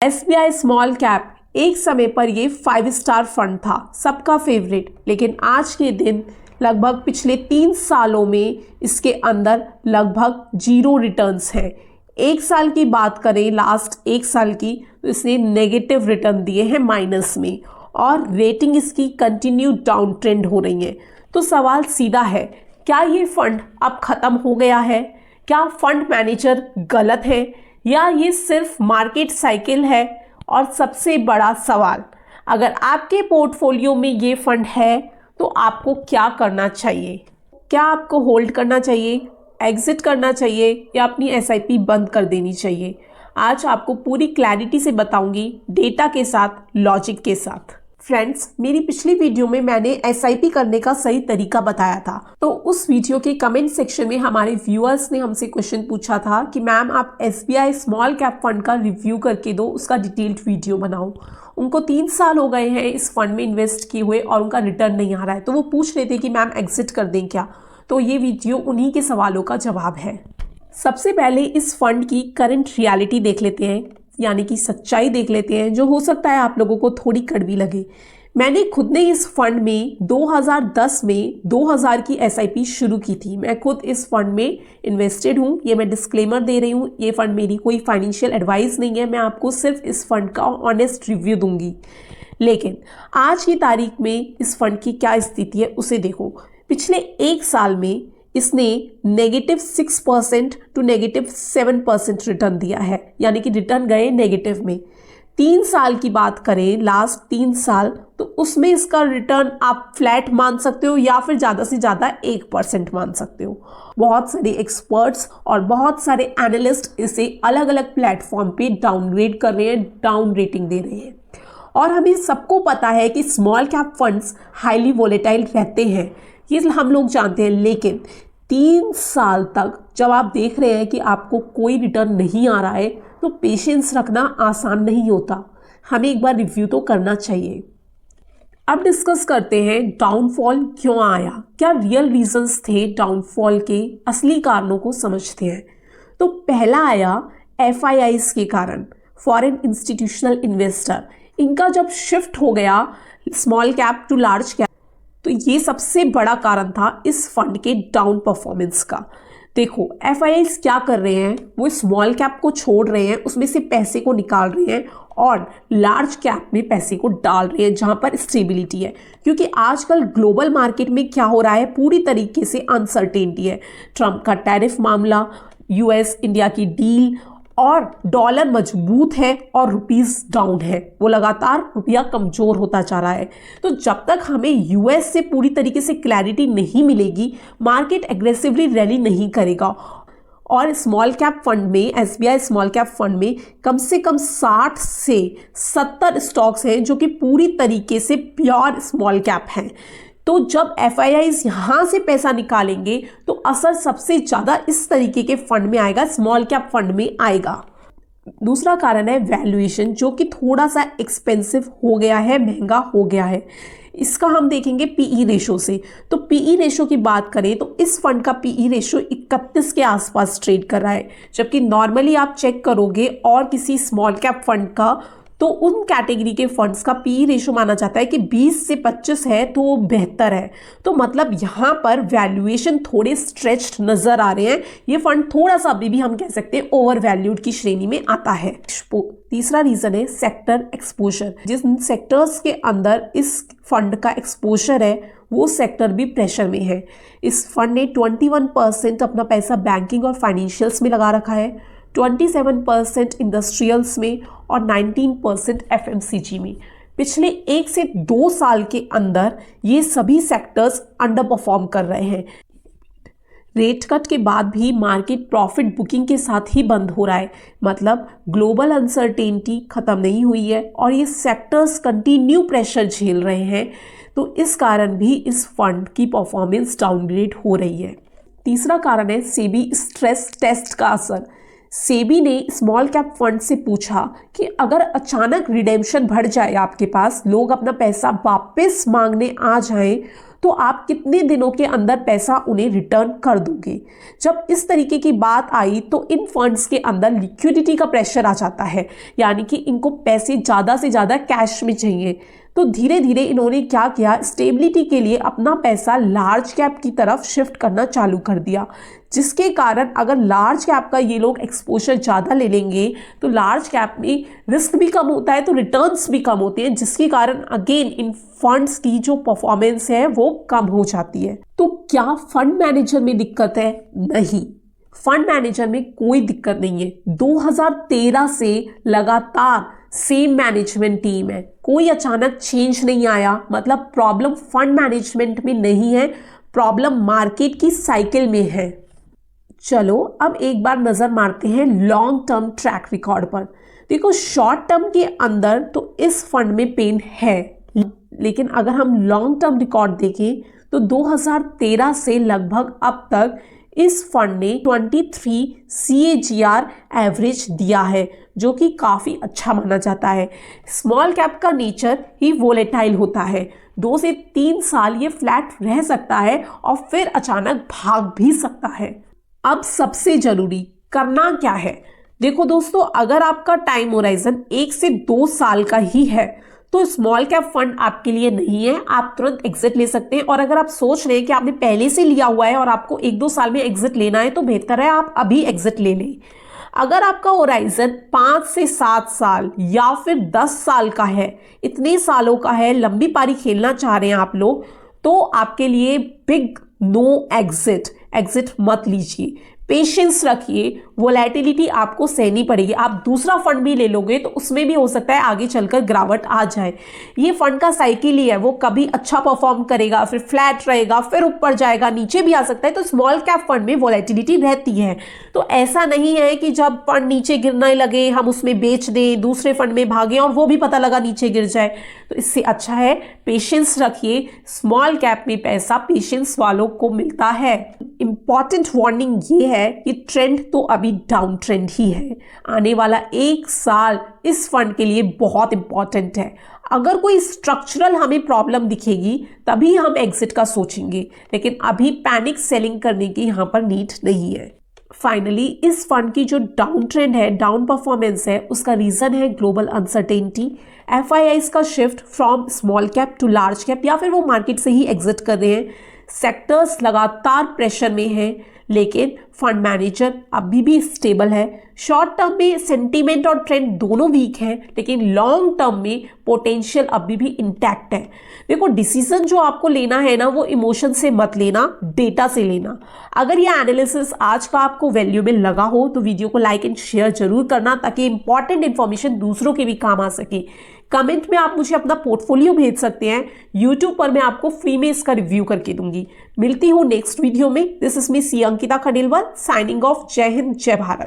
SBI small cap एक समय पर ये 5 स्टार फंड था, सबका फेवरेट, लेकिन आज के दिन लगभग पिछले 3 सालों में इसके अंदर लगभग 0 रिटर्न्स हैं। एक साल की बात करें, लास्ट एक साल की, तो इसने नेगेटिव रिटर्न दिए हैं माइनस में, और रेटिंग इसकी कंटिन्यू डाउन ट्रेंड हो रही है। तो सवाल सीधा है, क्या ये फंड अब खत्म हो गया है? क्या फंड मैनेजर गलत है या ये सिर्फ मार्केट साइकिल है? और सबसे बड़ा सवाल, अगर आपके पोर्टफोलियो में ये फंड है तो आपको क्या करना चाहिए? क्या आपको होल्ड करना चाहिए, एग्जिट करना चाहिए या अपनी SIP बंद कर देनी चाहिए? आज आपको पूरी क्लैरिटी से बताऊंगी, डेटा के साथ, लॉजिक के साथ। फ्रेंड्स, मेरी पिछली वीडियो में मैंने SIP करने का सही तरीका बताया था, तो उस वीडियो के कमेंट सेक्शन में हमारे व्यूअर्स ने हमसे क्वेश्चन पूछा था कि मैम आप SBI स्मॉल कैप फंड का रिव्यू करके दो, उसका डिटेल्ड वीडियो बनाओ। उनको 3 साल हो गए हैं इस फंड में इन्वेस्ट किए हुए और उनका रिटर्न नहीं आ रहा है, तो वो पूछ रहे थे कि मैम एग्जिट कर दें क्या? तो ये वीडियो उन्हीं के सवालों का जवाब है। सबसे पहले इस फंड की करंट रियलिटी देख लेते हैं, यानी कि सच्चाई देख लेते हैं, जो हो सकता है आप लोगों को थोड़ी कड़वी लगे। मैंने खुद ने इस फंड में 2010 में 2000 की SIP शुरू की थी। मैं खुद इस फंड में इन्वेस्टेड हूँ, ये मैं डिस्क्लेमर दे रही हूँ। ये फंड मेरी कोई फाइनेंशियल एडवाइस नहीं है, मैं आपको सिर्फ इस फंड का ऑनेस्ट रिव्यू दूंगी। लेकिन आज की तारीख में इस फंड की क्या स्थिति है उसे देखो। पिछले एक साल में इसने -6% टू -7% रिटर्न दिया है, यानी कि रिटर्न गए नेगेटिव में। 3 साल की बात करें, लास्ट 3 साल, तो उसमें इसका रिटर्न आप फ्लैट मान सकते हो या फिर ज़्यादा से ज़्यादा 1% मान सकते हो। बहुत सारे एक्सपर्ट्स और बहुत सारे एनालिस्ट इसे अलग अलग प्लेटफॉर्म पे डाउनग्रेड कर रहे हैं, डाउन रेटिंग दे रहे हैं। और हमें सबको पता है कि small cap funds highly volatile रहते हैं, ये हम लोग जानते हैं। लेकिन 3 साल तक जब आप देख रहे हैं कि आपको कोई रिटर्न नहीं आ रहा है, तो पेशेंस रखना आसान नहीं होता। हमें एक बार रिव्यू तो करना चाहिए। अब डिस्कस करते हैं डाउनफॉल क्यों आया, क्या रियल रीजंस थे डाउनफॉल के, असली कारणों को समझते हैं। तो पहला आया FIIs के कारण, फॉरेन इंस्टीट्यूशनल इन्वेस्टर। इनका जब शिफ्ट हो गया small cap to large cap, तो ये सबसे बड़ा कारण था इस फंड के डाउन परफॉर्मेंस का। देखो, FIIs क्या कर रहे हैं, वो स्मॉल कैप को छोड़ रहे हैं, उसमें से पैसे को निकाल रहे हैं और लार्ज कैप में पैसे को डाल रहे हैं जहां पर स्टेबिलिटी है। क्योंकि आजकल ग्लोबल मार्केट में क्या हो रहा है, पूरी तरीके से अनसर्टेनिटी है। ट्रम्प का टैरिफ मामला, US इंडिया की डील, और डॉलर मजबूत है और रुपीस डाउन है, वो लगातार रुपया कमजोर होता जा रहा है। तो जब तक हमें US से पूरी तरीके से क्लैरिटी नहीं मिलेगी, मार्केट एग्रेसिवली रैली नहीं करेगा। और स्मॉल कैप फंड में, SBI स्मॉल कैप फंड में कम से कम 60 से 70 स्टॉक्स हैं जो कि पूरी तरीके से प्योर स्मॉल कैप हैं। तो जब FIIs यहाँ से पैसा निकालेंगे तो असर सबसे ज़्यादा इस तरीके के फंड में आएगा, स्मॉल कैप फंड में आएगा। दूसरा कारण है वैल्यूएशन, जो कि थोड़ा सा एक्सपेंसिव हो गया है, महंगा हो गया है। इसका हम देखेंगे PE रेशो से। तो PE रेशो की बात करें तो इस फंड का PE रेशो 31 के आसपास ट्रेड कर रहा है, जबकि नॉर्मली आप चेक करोगे और किसी स्मॉल कैप फंड का, तो उन कैटेगरी के फंड्स का PE रेशो माना जाता है कि 20 से 25 है तो वो बेहतर है। तो मतलब यहाँ पर वैल्यूएशन थोड़े स्ट्रेच्ड नजर आ रहे हैं। ये फंड थोड़ा सा अभी भी हम कह सकते हैं ओवर वैल्यूड की श्रेणी में आता है। तीसरा रीजन है सेक्टर एक्सपोजर। जिन सेक्टर्स के अंदर इस फंड का एक्सपोजर है वो सेक्टर भी प्रेशर में है। इस फंड ने 21% अपना पैसा बैंकिंग और फाइनेंशियल्स में लगा रखा है, 27% इंडस्ट्रियल्स में और 19% FMCG में। पिछले 1 से 2 साल के अंदर ये सभी सेक्टर्स अंडर परफॉर्म कर रहे हैं। रेट कट के बाद भी मार्केट प्रॉफिट बुकिंग के साथ ही बंद हो रहा है, मतलब ग्लोबल अनसर्टेनिटी खत्म नहीं हुई है और ये सेक्टर्स कंटिन्यू प्रेशर झेल रहे हैं। तो इस कारण भी इस फंड की परफॉर्मेंस डाउनग्रेड हो रही है। तीसरा कारण है सेबी स्ट्रेस टेस्ट का असर। सेबी ने स्मॉल कैप फंड से पूछा कि अगर अचानक रिडेम्पशन बढ़ जाए, आपके पास लोग अपना पैसा वापस मांगने आ जाएं, तो आप कितने दिनों के अंदर पैसा उन्हें रिटर्न कर दोगे। जब इस तरीके की बात आई तो इन फंड्स के अंदर लिक्विडिटी का प्रेशर आ जाता है, यानी कि इनको पैसे ज़्यादा से ज़्यादा कैश में चाहिए। तो धीरे धीरे इन्होंने क्या किया, स्टेबिलिटी के लिए अपना पैसा लार्ज कैप की तरफ शिफ्ट करना चालू कर दिया, जिसके कारण अगर लार्ज कैप का ये लोग एक्सपोजर ज़्यादा ले लेंगे तो लार्ज कैप में रिस्क भी कम होता है तो रिटर्न्स भी कम होते हैं, जिसके कारण अगेन इन फंड्स की जो परफॉर्मेंस है वो कम हो जाती है। तो क्या फंड मैनेजर में दिक्कत है? नहीं, फंड मैनेजर में कोई दिक्कत नहीं है। 2013 से लगातार सेम मैनेजमेंट टीम है, कोई अचानक चेंज नहीं आया। मतलब प्रॉब्लम फंड मैनेजमेंट में नहीं है, प्रॉब्लम मार्केट की साइकिल में है। चलो अब एक बार नजर मारते हैं लॉन्ग टर्म ट्रैक रिकॉर्ड पर। देखो शॉर्ट टर्म के अंदर तो इस फंड में पेन है, लेकिन अगर हम लॉन्ग टर्म रिकॉर्ड देखें तो 2013 से लगभग अब तक इस फंड ने 23 CAGR एवरेज दिया है, जो कि काफ़ी अच्छा माना जाता है। स्मॉल कैप का नेचर ही वोलेटाइल होता है, 2 से 3 साल ये फ्लैट रह सकता है और फिर अचानक भाग भी सकता है। अब सबसे जरूरी करना क्या है? देखो दोस्तों, अगर आपका टाइम होराइजन 1 से 2 साल का ही है तो स्मॉल कैप फंड आपके लिए नहीं है, आप तुरंत एग्जिट ले सकते हैं। और अगर आप सोच रहे हैं कि आपने पहले से लिया हुआ है और आपको 1-2 साल में एग्जिट लेना है तो बेहतर है आप अभी एग्जिट ले लें। अगर आपका होराइजन 5 से 7 साल या फिर 10 साल का है, इतने सालों का है, लंबी पारी खेलना चाह रहे हैं आप लोग, तो आपके लिए बिग नो एग्जिट मत लीजिए, पेशेंस रखिए। वोलेटिलिटी आपको सहनी पड़ेगी। आप दूसरा फंड भी ले लोगे तो उसमें भी हो सकता है आगे चलकर गिरावट आ जाए। ये फंड का साइकिल ही है, वो कभी अच्छा परफॉर्म करेगा, फिर फ्लैट रहेगा, फिर ऊपर जाएगा, नीचे भी आ सकता है। तो स्मॉल कैप फंड में वोलेटिलिटी रहती है। तो ऐसा नहीं है कि जब फंड नीचे गिरने लगे हम उसमें बेच दें, दूसरे फंड में भागें और वो भी पता लगा नीचे गिर जाए। तो इससे अच्छा है पेशेंस रखिए। स्मॉल कैप में पैसा पेशेंस वालों को मिलता है। इंपॉर्टेंट वार्निंग ये है कि ट्रेंड तो अभी डाउन ट्रेंड ही है। आने वाला 1 साल इस फंड के लिए बहुत इंपॉर्टेंट है। अगर कोई स्ट्रक्चरल हमें प्रॉब्लम दिखेगी तभी हम एग्जिट का सोचेंगे, लेकिन अभी पैनिक सेलिंग करने की यहाँ पर नीड नहीं है। फाइनली इस फंड की जो डाउन ट्रेंड है, डाउन परफॉर्मेंस है, उसका रीजन है ग्लोबल अनसर्टेनिटी, FIIs का shift from small cap to large cap, या फिर वो मार्केट से ही एग्जिट कर रहे हैं। सेक्टर्स लगातार प्रेशर में हैं, लेकिन फंड मैनेजर अभी भी स्टेबल है। शॉर्ट टर्म में सेंटीमेंट और ट्रेंड दोनों वीक हैं, लेकिन लॉन्ग टर्म में पोटेंशियल अभी भी इंटैक्ट है। देखो डिसीजन जो आपको लेना है ना, वो इमोशन से मत लेना, डेटा से लेना। अगर ये एनालिसिस आज का आपको वैल्यूएबल लगा हो तो वीडियो को लाइक एंड शेयर जरूर करना, ताकि इंपॉर्टेंट इंफॉर्मेशन दूसरों के भी काम आ सके। कमेंट में आप मुझे अपना पोर्टफोलियो भेज सकते हैं, यूट्यूब पर मैं आपको फ्री में इसका रिव्यू करके दूंगी। मिलती हूँ नेक्स्ट वीडियो में। This is me C Ankita Khandelwal signing off. जय हिंद, जय भारत।